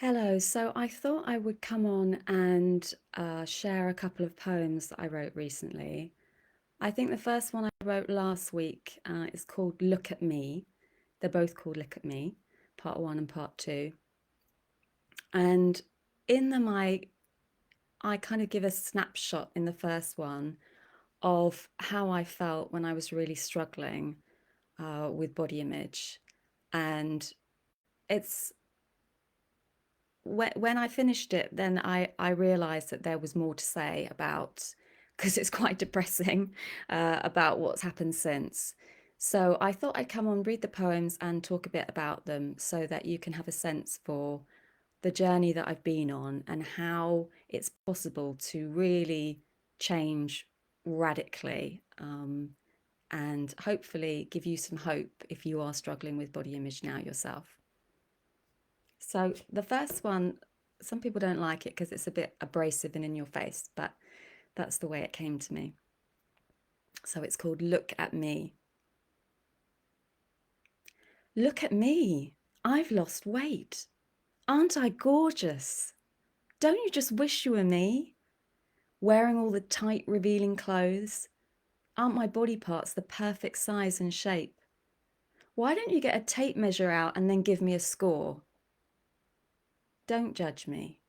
Hello. So I thought I would come on and share a couple of poems that I wrote recently. I think the first one I wrote last week is called Look at Me. They're both called Look at Me, part one and part two. And in them, I kind of give a snapshot in the first one of how I felt when I was really struggling with body image. And it's when I finished it, then I realized that there was more to say about, because it's quite depressing, about what's happened since. So I thought I'd come on, read the poems, and talk a bit about them so that you can have a sense for the journey that I've been on and how it's possible to really change radically, and hopefully give you some hope if you are struggling with body image now yourself. So the first one, some people don't like it because it's a bit abrasive and in your face, but that's the way it came to me. So it's called Look at Me. Look at me. I've lost weight. Aren't I gorgeous? Don't you just wish you were me? Wearing all the tight, revealing clothes. Aren't my body parts the perfect size and shape? Why don't you get a tape measure out and then give me a score? Don't judge me.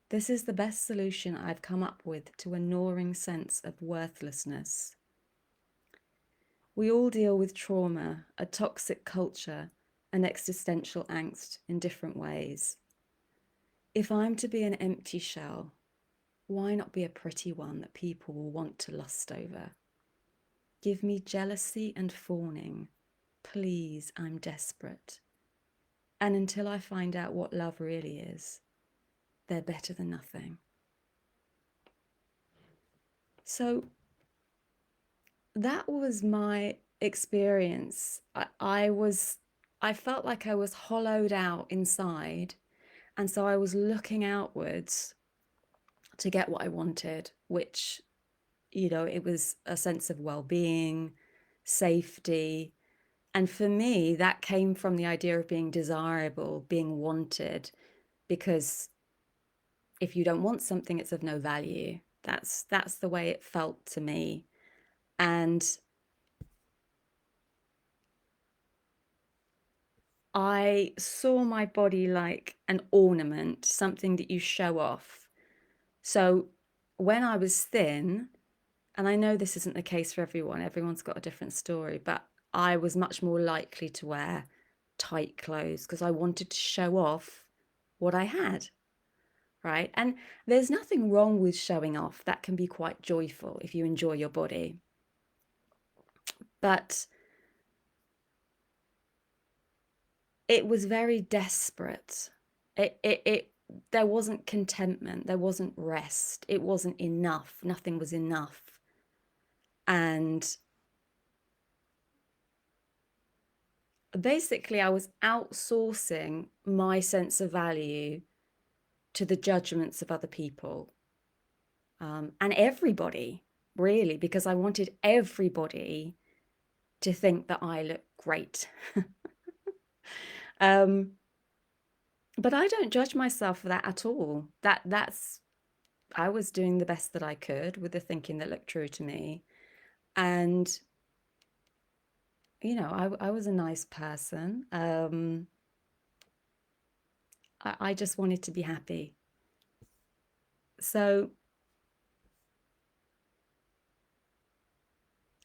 This is the best solution I've come up with to a gnawing sense of worthlessness. We all deal with trauma, a toxic culture, and existential angst in different ways. If I'm to be an empty shell, why not be a pretty one that people will want to lust over? Give me jealousy and fawning. Please, I'm desperate. And until I find out what love really is, they're better than nothing. So that was my experience. I felt like I was hollowed out inside. And so I was looking outwards to get what I wanted, which, it was a sense of well-being, safety. And for me, that came from the idea of being desirable, being wanted, because if you don't want something, it's of no value. That's the way it felt to me. And I saw my body like an ornament, something that you show off. So when I was thin, and I know this isn't the case for everyone, everyone's got a different story, but I was much more likely to wear tight clothes because I wanted to show off what I had, right? And there's nothing wrong with showing off. That can be quite joyful if you enjoy your body. But it was very desperate. It there wasn't contentment, there wasn't rest, it wasn't enough, nothing was enough. And basically I was outsourcing my sense of value to the judgments of other people, and everybody, really, because I wanted everybody to think that I look great. um, but I don't judge myself for that at all. That's I was doing the best that I could with the thinking that looked true to me. And, I was a nice person. I just wanted to be happy. So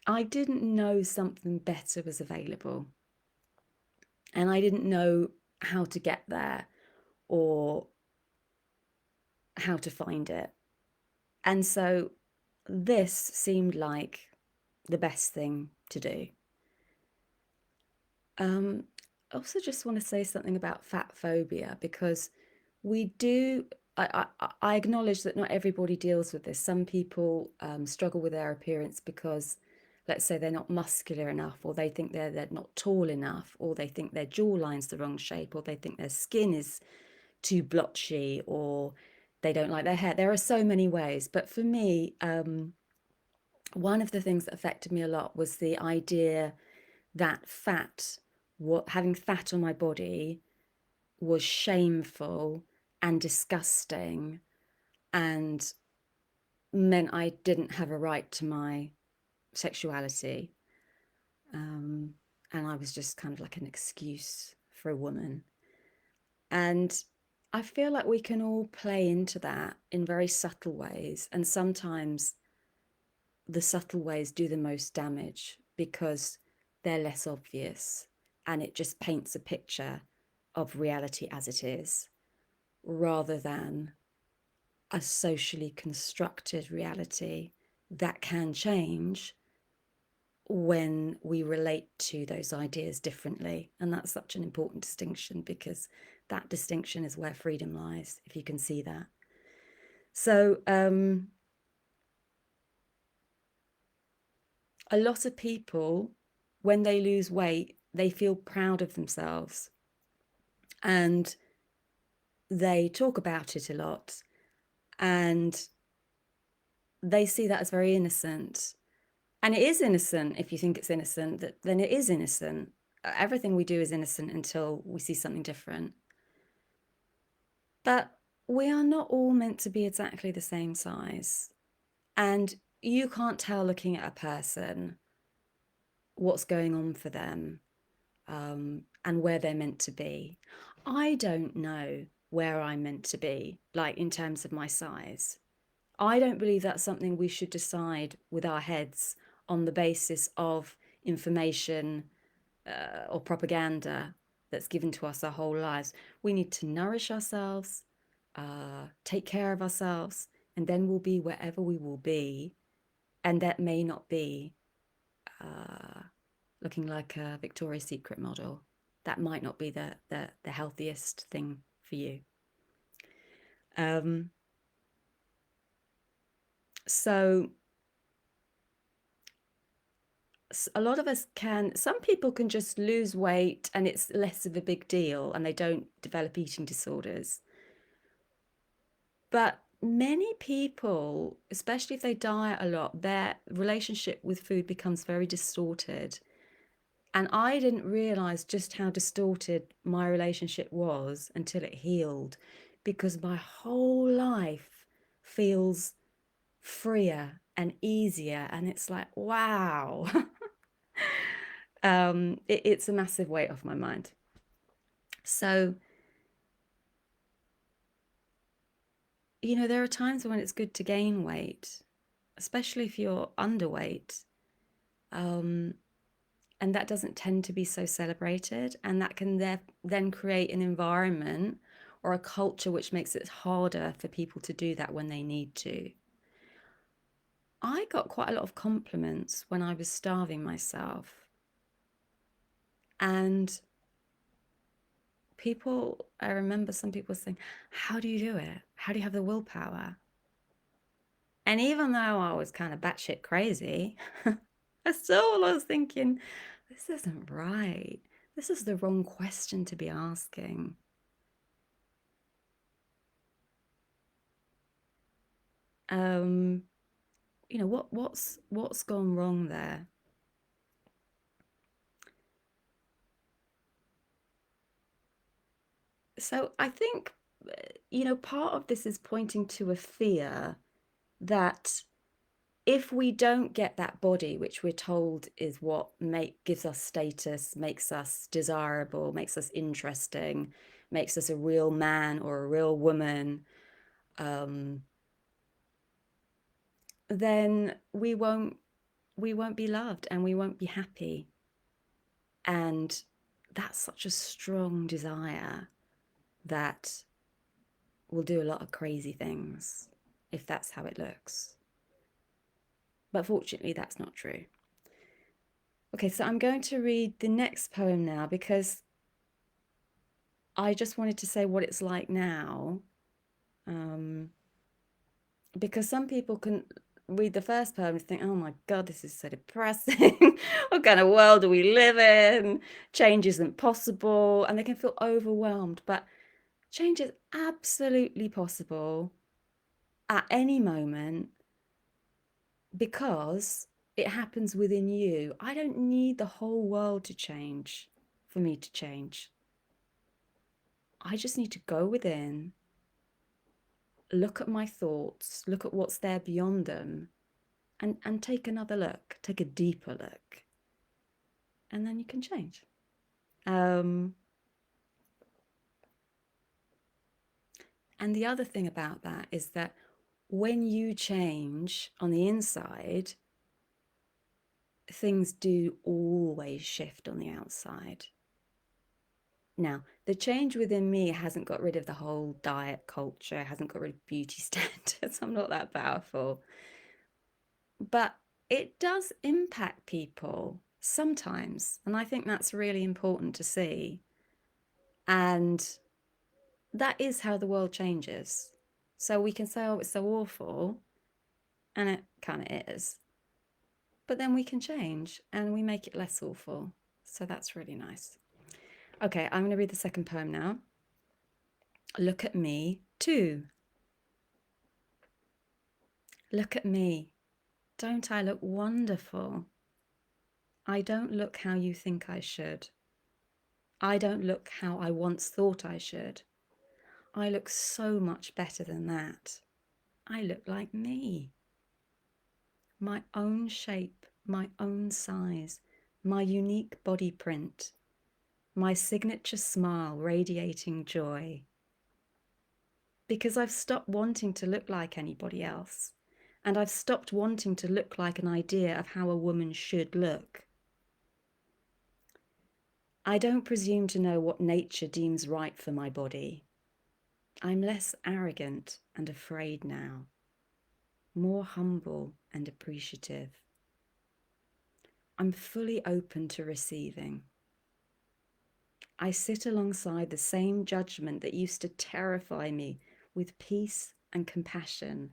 I didn't know something better was available. And I didn't know how to get there or how to find it. And so this seemed like the best thing to do. I also just want to say something about fat phobia, because we do, I acknowledge that not everybody deals with this. Some people struggle with their appearance because, let's say, they're not muscular enough, or they think they're not tall enough, or they think their jawline's the wrong shape, or they think their skin is too blotchy, or they don't like their hair. There are so many ways. But for me, one of the things that affected me a lot was the idea that having fat on my body was shameful and disgusting and meant I didn't have a right to my sexuality. And I was just kind of like an excuse for a woman. And I feel like we can all play into that in very subtle ways. And sometimes the subtle ways do the most damage because they're less obvious and it just paints a picture of reality as it is rather than a socially constructed reality that can change when we relate to those ideas differently. And that's such an important distinction because that distinction is where freedom lies, if you can see that. So a lot of people, when they lose weight, they feel proud of themselves and they talk about it a lot and they see that as very innocent. And it is innocent. If you think it's innocent, then it is innocent. Everything we do is innocent until we see something different. But we are not all meant to be exactly the same size. And you can't tell looking at a person what's going on for them, and where they're meant to be. I don't know where I'm meant to be, like in terms of my size. I don't believe that's something we should decide with our heads on the basis of information or propaganda that's given to us our whole lives. We need to nourish ourselves, take care of ourselves, and then we'll be wherever we will be. And that may not be looking like a Victoria's Secret model. That might not be the healthiest thing for you. So a lot of us can, some people can just lose weight and it's less of a big deal and they don't develop eating disorders. But many people, especially if they diet a lot, their relationship with food becomes very distorted. And I didn't realize just how distorted my relationship was until it healed, because my whole life feels freer and easier. And it's like, wow. It's a massive weight off my mind. So, there are times when it's good to gain weight, especially if you're underweight. And that doesn't tend to be so celebrated. And that can then create an environment or a culture which makes it harder for people to do that when they need to. I got quite a lot of compliments when I was starving myself. And I remember some people saying, how do you do it? How do you have the willpower? And even though I was kind of batshit crazy, I still was thinking, this isn't right. This is the wrong question to be asking. What's gone wrong there? So I think, part of this is pointing to a fear that if we don't get that body, which we're told is what gives us status, makes us desirable, makes us interesting, makes us a real man or a real woman, then we won't be loved and we won't be happy. And that's such a strong desire that will do a lot of crazy things if that's how it looks. But fortunately, that's not true. Okay, so I'm going to read the next poem now because I just wanted to say what it's like now. Because some people can read the first poem and think, oh my God, this is so depressing. What kind of world do we live in? Change isn't possible. And they can feel overwhelmed. But change is absolutely possible at any moment because it happens within you. I don't need the whole world to change for me to change. I just need to go within look at my thoughts, look at what's there beyond them, and take another look, take a deeper look. And then you can change. And the other thing about that is that when you change on the inside, things do always shift on the outside. Now, the change within me hasn't got rid of the whole diet culture, hasn't got rid of beauty standards. I'm not that powerful. But it does impact people sometimes. And I think that's really important to see. And that is how the world changes. So we can say, oh, it's so awful. And it kind of is. But then we can change and we make it less awful. So that's really nice. Okay, I'm going to read the second poem now. Look at me too. Look at me. Don't I look wonderful? I don't look how you think I should. I don't look how I once thought I should. I look so much better than that. I look like me. My own shape, my own size, my unique body print, my signature smile radiating joy. Because I've stopped wanting to look like anybody else, and I've stopped wanting to look like an idea of how a woman should look. I don't presume to know what nature deems right for my body. I'm less arrogant and afraid now, more humble and appreciative. I'm fully open to receiving. I sit alongside the same judgment that used to terrify me with peace and compassion.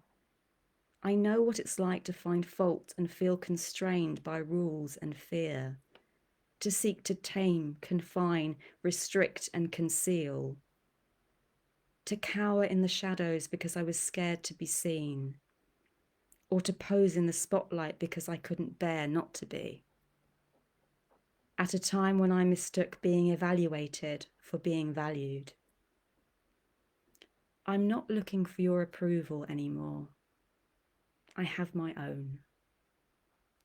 I know what it's like to find fault and feel constrained by rules and fear, to seek to tame, confine, restrict, and conceal, to cower in the shadows because I was scared to be seen, or to pose in the spotlight because I couldn't bear not to be. At a time when I mistook being evaluated for being valued. I'm not looking for your approval anymore. I have my own.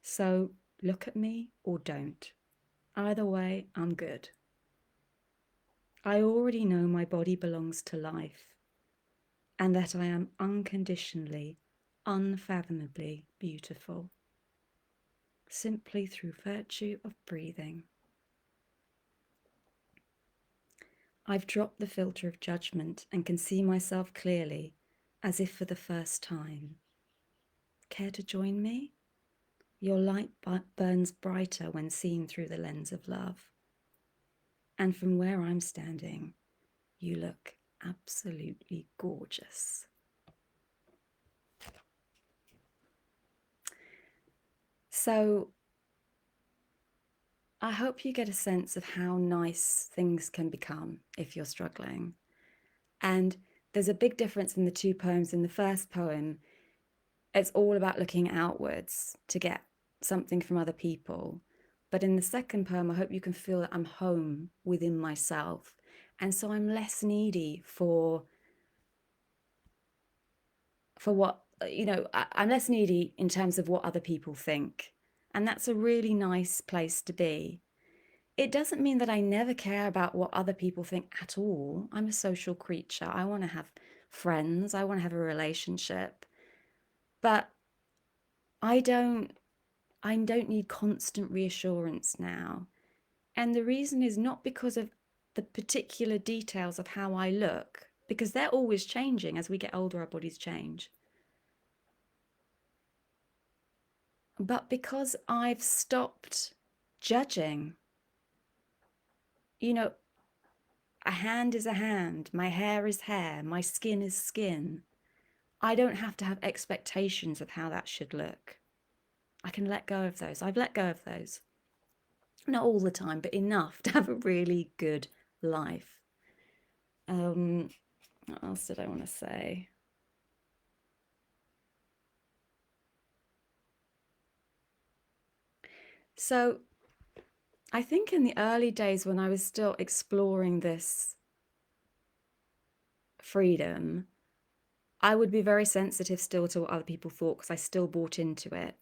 So look at me or don't. Either way, I'm good. I already know my body belongs to life, and that I am unconditionally, unfathomably beautiful, simply through virtue of breathing. I've dropped the filter of judgment and can see myself clearly, as if for the first time. Care to join me? Your light burns brighter when seen through the lens of love. And from where I'm standing, you look absolutely gorgeous. So I hope you get a sense of how nice things can become if you're struggling. And there's a big difference in the two poems. In the first poem, it's all about looking outwards to get something from other people. But in the second poem, I hope you can feel that I'm home within myself. And so I'm less needy for what, I'm less needy in terms of what other people think. And that's a really nice place to be. It doesn't mean that I never care about what other people think at all. I'm a social creature. I want to have friends. I want to have a relationship. But I don't need constant reassurance now. And the reason is not because of the particular details of how I look, because they're always changing. As we get older, our bodies change. But because I've stopped judging. A hand is a hand, my hair is hair, my skin is skin. I don't have to have expectations of how that should look. I can let go of those. I've let go of those. Not all the time, but enough to have a really good life. What else did I want to say? So I think in the early days when I was still exploring this freedom, I would be very sensitive still to what other people thought because I still bought into it.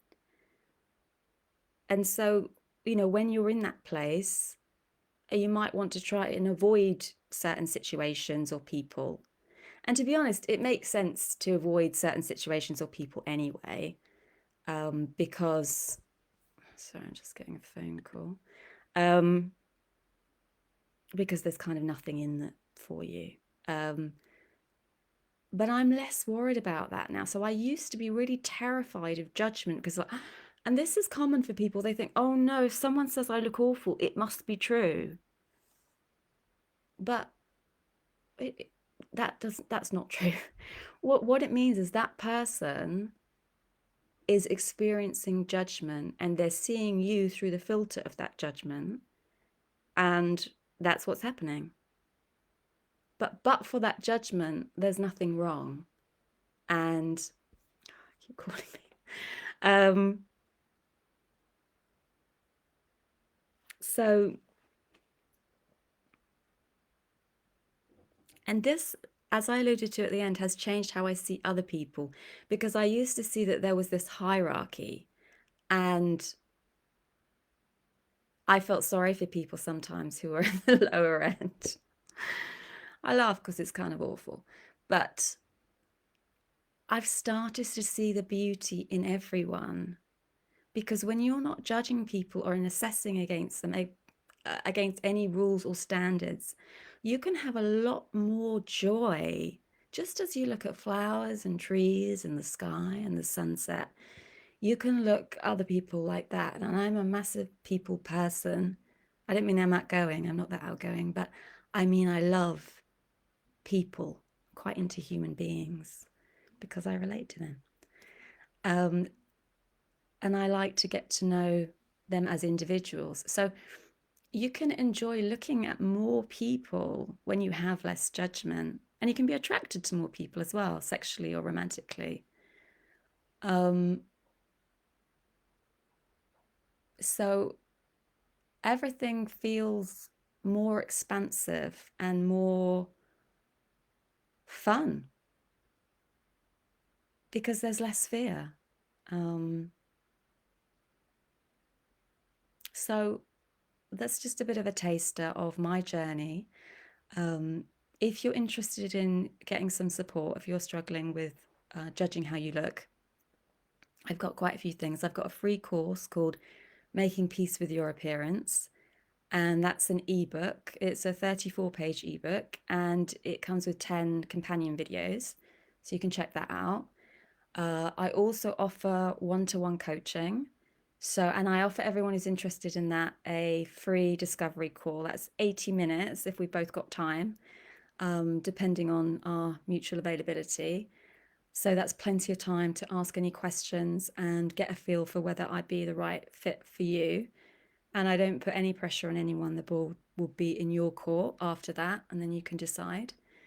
And so, when you're in that place, you might want to try and avoid certain situations or people. And to be honest, it makes sense to avoid certain situations or people anyway, because, sorry, I'm just getting a phone call, because there's kind of nothing in that for you. But I'm less worried about that now. So I used to be really terrified of judgment because, and this is common for people. They think, oh no, if someone says I look awful, it must be true. But that's not true. What it means is that person is experiencing judgment and they're seeing you through the filter of that judgment, and that's what's happening. But for that judgment, there's nothing wrong. And I keep calling me. So, and this, as I alluded to at the end, has changed how I see other people, because I used to see that there was this hierarchy, and I felt sorry for people sometimes who were at the lower end. I laugh because it's kind of awful, but I've started to see the beauty in everyone, because when you're not judging people or assessing against them, against any rules or standards, you can have a lot more joy. Just as you look at flowers and trees and the sky and the sunset, you can look at other people like that. And I'm a massive people person. I don't mean I'm outgoing, I'm not that outgoing, but I mean I love people, quite into human beings because I relate to them. And I like to get to know them as individuals. So you can enjoy looking at more people when you have less judgment, and you can be attracted to more people as well, sexually or romantically. So everything feels more expansive and more fun because there's less fear. So that's just a bit of a taster of my journey. If you're interested in getting some support, if you're struggling with judging how you look, I've got quite a few things. I've got a free course called Making Peace with Your Appearance, and that's an ebook. It's a 34-page ebook, and it comes with 10 companion videos, so you can check that out. I also offer one-to-one coaching. And I offer everyone who's interested in that a free discovery call. That's 80 minutes if we've both got time, depending on our mutual availability. So that's plenty of time to ask any questions and get a feel for whether I'd be the right fit for you. And I don't put any pressure on anyone. The ball will be in your court after that, and then you can decide.